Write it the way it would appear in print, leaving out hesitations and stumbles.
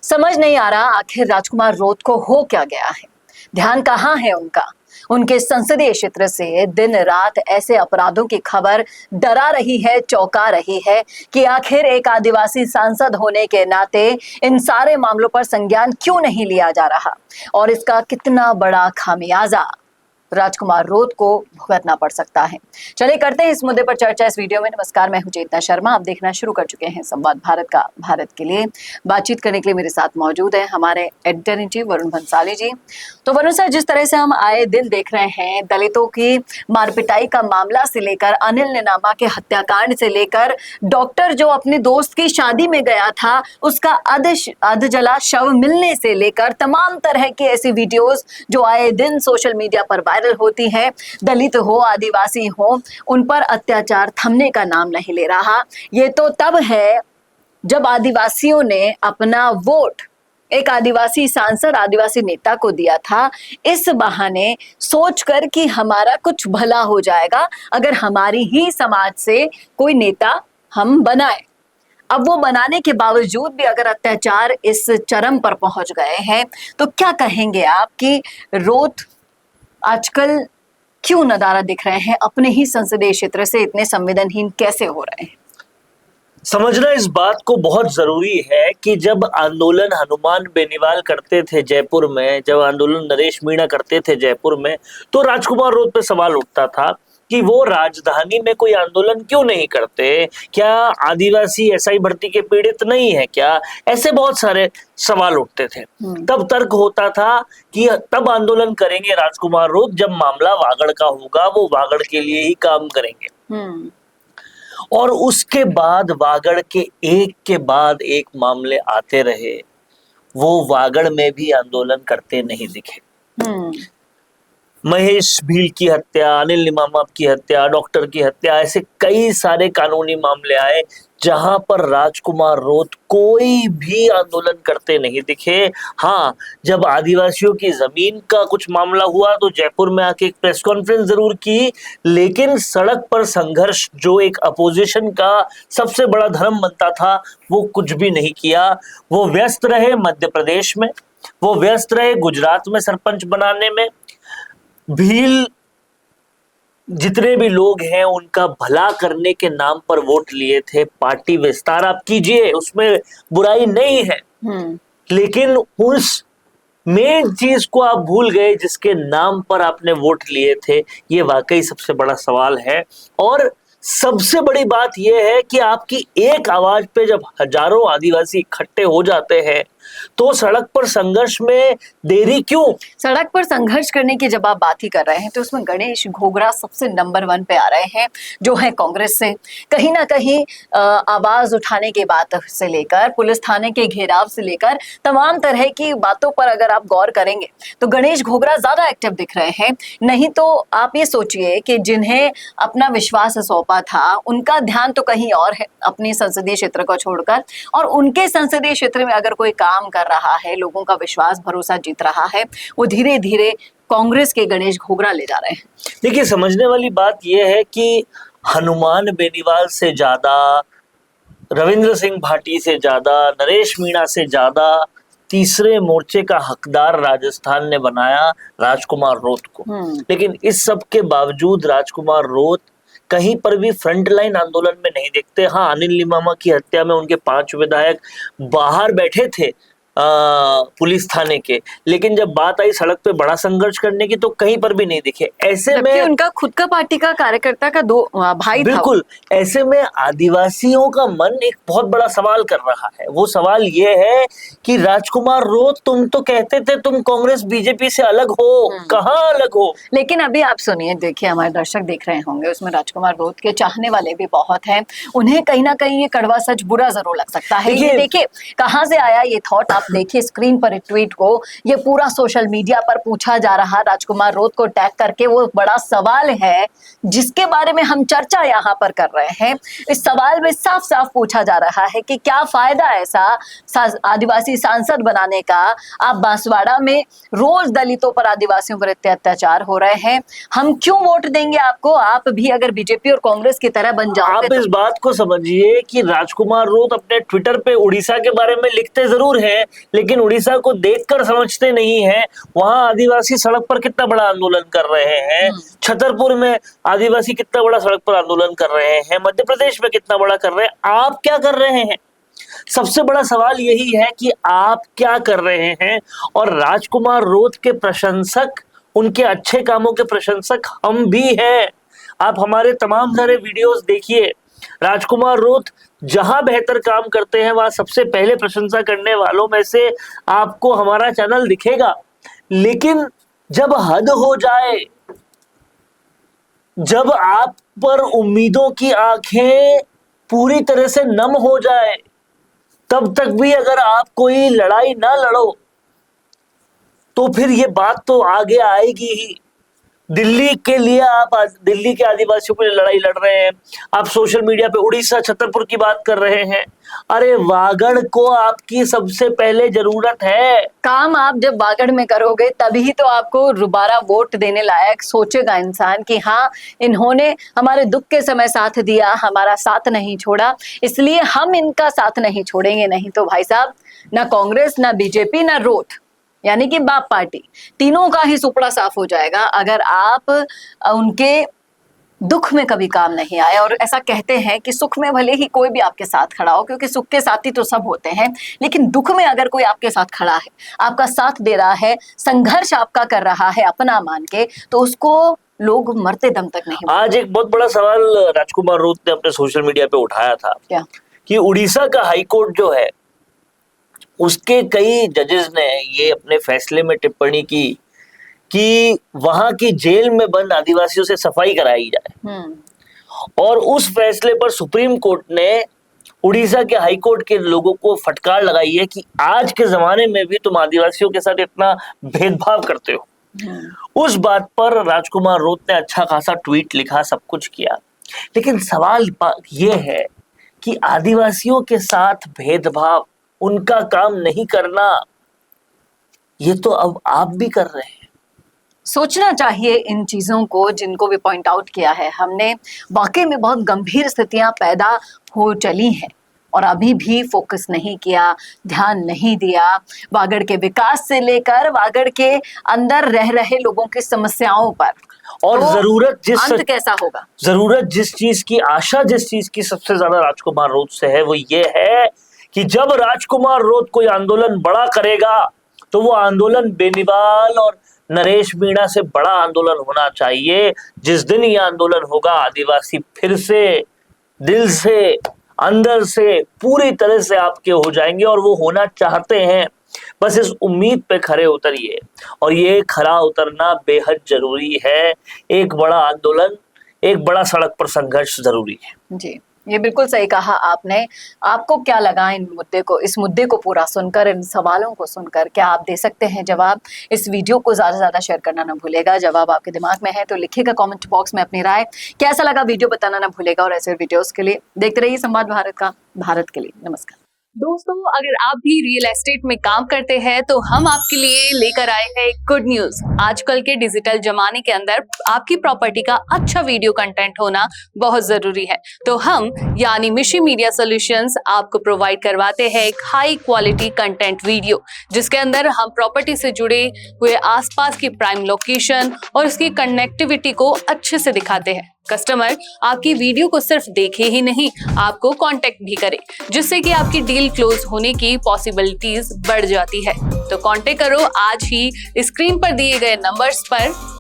समझ नहीं आ रहा आखिर राजकुमार रोत को हो क्या गया है। ध्यान कहाँ है उनका। उनके संसदीय क्षेत्र से दिन रात ऐसे अपराधों की खबर डरा रही है, चौंका रही है कि आखिर एक आदिवासी सांसद होने के नाते इन सारे मामलों पर संज्ञान क्यों नहीं लिया जा रहा और इसका कितना बड़ा खामियाजा राजकुमार रोत को भुगतना पड़ सकता है। चलिए करते हैं इस मुद्दे पर चर्चा इस वीडियो में। नमस्कार, मैं हूं चेतना शर्मा। आप देखना शुरू कर चुके हैं संवाद भारत का। भारत के लिए बातचीत करने के लिए मेरे साथ मौजूद है हमारे editor in chief Varun Bhansali ji. तो वरुण सर, जिस तरह से हम आए दिन देख रहे हैं, दलितों की मारपिटाई का मामला से लेकर अनिल नेनामा के हत्याकांड से लेकर डॉक्टर जो अपने दोस्त की शादी में गया था उसका अधजला शव मिलने से लेकर तमाम तरह की ऐसी वीडियोस जो आए दिन सोशल मीडिया पर वायरल होती है, दलित हो आदिवासी हो उन पर अत्याचार थमने का नाम नहीं ले रहा। ये तो तब है जब आदिवासियों ने अपना वोट एक आदिवासी सांसद, आदिवासी नेता को दिया था, इस बहाने सोचकर कि हमारा कुछ भला हो जाएगा अगर हमारी ही समाज से कोई नेता हम बनाए। अब वो बनाने के बावजूद भी अगर अत्याचार इस चरम पर पहुंच गए हैं तो क्या कहेंगे आप कि रोत आजकल क्यों नदारा दिख रहे हैं, अपने ही संसदीय क्षेत्र से इतने संवेदनहीन कैसे हो रहे हैं? समझना इस बात को बहुत जरूरी है कि जब आंदोलन हनुमान बेनीवाल करते थे जयपुर में, जब आंदोलन नरेश मीणा करते थे जयपुर में, तो राजकुमार रोत पे सवाल उठता था कि वो राजधानी में कोई आंदोलन क्यों नहीं करते, क्या आदिवासी एसआई भर्ती के पीड़ित नहीं है क्या, ऐसे बहुत सारे सवाल उठते थे। तब तर्क होता था कि तब आंदोलन करेंगे राजकुमार रोत जब मामला वागड़ का होगा, वो वागड़ के लिए ही काम करेंगे। और उसके बाद वागड़ के बाद एक मामले आते रहे, वो वागड़ में भी आंदोलन करते नहीं दिखे। महेश भील की हत्या, अनिल नेनामा की हत्या, डॉक्टर की हत्या, ऐसे कई सारे कानूनी मामले आए जहां पर राजकुमार रोत कोई भी आंदोलन करते नहीं दिखे। हाँ, जब आदिवासियों की जमीन का कुछ मामला हुआ तो जयपुर में आके एक प्रेस कॉन्फ्रेंस जरूर की, लेकिन सड़क पर संघर्ष जो एक अपोजिशन का सबसे बड़ा धर्म बनता था वो कुछ भी नहीं किया। वो व्यस्त रहे मध्य प्रदेश में, वो व्यस्त रहे गुजरात में सरपंच बनाने में। भील जितने भी लोग हैं उनका भला करने के नाम पर वोट लिए थे। पार्टी विस्तार आप कीजिए, उसमें बुराई नहीं है, लेकिन उस मेन चीज को आप भूल गए जिसके नाम पर आपने वोट लिए थे। ये वाकई सबसे बड़ा सवाल है। और सबसे बड़ी बात यह है कि आपकी एक आवाज पे जब हजारों आदिवासी इकट्ठे हो जाते हैं तो सड़क पर संघर्ष में देरी क्यों? सड़क पर संघर्ष करने की जब आप बात ही कर रहे हैं तो उसमें गणेश घोगरा सबसे नंबर 1 पे आ रहे हैं, जो है कांग्रेस से। कहीं ना कहीं आवाज उठाने की बात से लेकर पुलिस थाने के घेराव से लेकर तमाम तरह की बातों पर अगर आप गौर करेंगे तो गणेश घोगरा ज्यादा एक्टिव दिख रहे हैं। नहीं तो आप ये सोचिए कि जिन्हें अपना विश्वास सौंपा था उनका ध्यान तो कहीं और है, अपने संसदीय क्षेत्र को छोड़कर। और उनके संसदीय क्षेत्र में अगर कोई काम कर रहा है, लोगों का विश्वास भरोसा जीत रहा है, वो धीरे धीरे कांग्रेस के गणेश घोगरा ले जा रहे हैं। देखिए, समझने वाली बात यह है कि हनुमान बेनीवाल से ज्यादा, रविंद्र सिंह भाटी से ज्यादा, नरेश मीणा से ज्यादा तीसरे मोर्चे का हकदार राजस्थान ने बनाया राजकुमार रोत को। लेकिन इस सब के बावजूद राजकुमार रोत कहीं पर भी फ्रंट लाइन आंदोलन में नहीं दिखते। हाँ, अनिल नेनामा की हत्या में उनके 5 विधायक बाहर बैठे थे पुलिस थाने के, लेकिन जब बात आई सड़क पे बड़ा संघर्ष करने की तो कहीं पर भी नहीं दिखे। ऐसे में उनका खुद का पार्टी का कार्यकर्ता का 2 भाई बिल्कुल था। ऐसे में आदिवासियों का मन एक बहुत बड़ा सवाल कर रहा है। वो सवाल ये है कि राजकुमार रोत, तुम तो कहते थे तुम कांग्रेस बीजेपी से अलग हो, कहाँ अलग हो? लेकिन अभी आप सुनिए, देखिए हमारे दर्शक देख रहे होंगे, उसमें राजकुमार रोत के चाहने वाले भी बहुत हैं। उन्हें कहीं ना कहीं ये कड़वा सच बुरा जरूर लग सकता है। ये देखिए कहाँ से आया ये थॉट, आप देखिए स्क्रीन पर ट्वीट को, ये पूरा सोशल मीडिया पर पूछा जा रहा राजकुमार रोत को टैग करके। वो बड़ा सवाल है जिसके बारे में हम चर्चा यहाँ पर कर रहे हैं। इस सवाल में साफ साफ पूछा जा रहा है कि क्या फायदा ऐसा आदिवासी सांसद बनाने का। आप बांसवाड़ा में रोज दलितों पर, आदिवासियों पर इतने अत्याचार हो रहे हैं, हम क्यों वोट देंगे आपको? आप भी अगर बीजेपी और कांग्रेस की तरह बन जाओगे। आप इस बात को समझिए कि राजकुमार रोत अपने ट्विटर पे उड़ीसा के बारे में लिखते जरूर हैं, लेकिन उड़ीसा को देखकर समझते नहीं है। वहां आदिवासी सड़क पर कितना बड़ा आंदोलन कर रहे हैं, छतरपुर में आदिवासी कितना बड़ा सड़क पर आंदोलन कर रहे हैं, मध्य प्रदेश में कितना बड़ा कर रहे हैं, आप क्या कर रहे हैं? सबसे बड़ा सवाल यही है कि आप क्या कर रहे हैं। और राजकुमार रोत के प्रशंसक, उनके अच्छे कामों के प्रशंसक हम भी हैं। आप हमारे तमाम सारे वीडियोस देखिए, राजकुमार रोत जहां बेहतर काम करते हैं वहां सबसे पहले प्रशंसा करने वालों में से आपको हमारा चैनल दिखेगा। लेकिन जब हद हो जाए, जब आप पर उम्मीदों की आंखें पूरी तरह से नम हो जाए, तब तक भी अगर आप कोई लड़ाई ना लड़ो तो फिर ये बात तो आगे आएगी ही। दिल्ली के लिए आप दिल्ली के आदिवासियों के लिए लड़ाई लड़ रहे हैं, आप सोशल मीडिया पे उड़ीसा छतरपुर की बात कर रहे हैं। अरे वागड़ को आपकी सबसे पहले जरूरत है। काम आप जब वागड़ में करोगे तभी तो आपको दोबारा वोट देने लायक सोचेगा इंसान कि हाँ, इन्होंने हमारे दुख के समय साथ दिया, हमारा साथ नहीं छोड़ा, इसलिए हम इनका साथ नहीं छोड़ेंगे। नहीं तो भाई साहब, ना कांग्रेस, ना बीजेपी, ना रोट यानी कि बाप पार्टी, तीनों का ही सुपड़ा साफ हो जाएगा अगर आप उनके दुख में कभी काम नहीं आए। और ऐसा कहते हैं कि सुख में भले ही कोई भी आपके साथ खड़ा हो, क्योंकि सुख के साथी तो सब होते हैं, लेकिन दुख में अगर कोई आपके साथ खड़ा है, आपका साथ दे रहा है, संघर्ष आपका कर रहा है अपना मान के, तो उसको लोग मरते दम तक नहीं। आज एक बहुत बड़ा सवाल राजकुमार रोत ने अपने सोशल मीडिया पे उठाया था। क्या? कि उड़ीसा का हाईकोर्ट जो है, उसके कई जजेस ने ये अपने फैसले में टिप्पणी की कि वहां की जेल में बंद आदिवासियों से सफाई कराई जाए। और उस फैसले पर सुप्रीम कोर्ट ने उड़ीसा के हाई कोर्ट के लोगों को फटकार लगाई है कि आज के जमाने में भी तुम आदिवासियों के साथ इतना भेदभाव करते हो। उस बात पर राजकुमार रोत ने अच्छा खासा ट्वीट लिखा, सब कुछ किया। लेकिन सवाल ये है कि आदिवासियों के साथ भेदभाव, उनका काम नहीं करना, ये तो अब आप भी कर रहे हैं। सोचना चाहिए इन चीजों को, जिनको भी पॉइंट आउट किया है हमने। वाकई में बहुत गंभीर स्थितियां पैदा हो चली हैं और अभी भी फोकस नहीं किया, ध्यान नहीं दिया। वागड़ के विकास से लेकर वागड़ के अंदर रह रहे लोगों की समस्याओं पर। और तो जरूरत अंत कैसा होगा? जरूरत जिस चीज की, आशा जिस चीज की सबसे ज्यादा राजकुमार रोत से है, वो ये है कि जब राजकुमार रोत कोई आंदोलन बड़ा करेगा तो वो आंदोलन बेनीवाल और नरेश मीणा से बड़ा आंदोलन होना चाहिए। जिस दिन ये आंदोलन होगा, आदिवासी फिर से दिल से, अंदर से, पूरी तरह से आपके हो जाएंगे और वो होना चाहते हैं। बस इस उम्मीद पे खरे उतरिए, और ये खरा उतरना बेहद जरूरी है। एक बड़ा आंदोलन, एक बड़ा सड़क पर संघर्ष जरूरी है। जी, ये बिल्कुल सही कहा आपने। आपको क्या लगा इस मुद्दे को पूरा सुनकर, इन सवालों को सुनकर? क्या आप दे सकते हैं जवाब? इस वीडियो को ज्यादा से ज्यादा शेयर करना ना भूलेगा। जवाब आपके दिमाग में है तो लिखिएगा कमेंट बॉक्स में अपनी राय। कैसा लगा वीडियो बताना ना भूलेगा। और ऐसे वीडियोस के लिए देखते रहिए संवाद भारत का, भारत के लिए। नमस्कार दोस्तों, अगर आप भी रियल एस्टेट में काम करते हैं तो हम आपके लिए लेकर आए हैं गुड न्यूज। आजकल के डिजिटल जमाने के अंदर आपकी प्रॉपर्टी का अच्छा वीडियो कंटेंट होना बहुत जरूरी है। तो हम यानी मिशी मीडिया सॉल्यूशंस आपको प्रोवाइड करवाते हैं एक हाई क्वालिटी कंटेंट वीडियो, जिसके अंदर हम प्रॉपर्टी से जुड़े हुए आसपास की प्राइम लोकेशन और उसकी कनेक्टिविटी को अच्छे से दिखाते हैं। कस्टमर आपकी वीडियो को सिर्फ देखे ही नहीं, आपको कांटेक्ट भी करे, जिससे कि आपकी डील क्लोज होने की पॉसिबिलिटीज बढ़ जाती है। तो कांटेक्ट करो आज ही स्क्रीन पर दिए गए नंबर्स पर।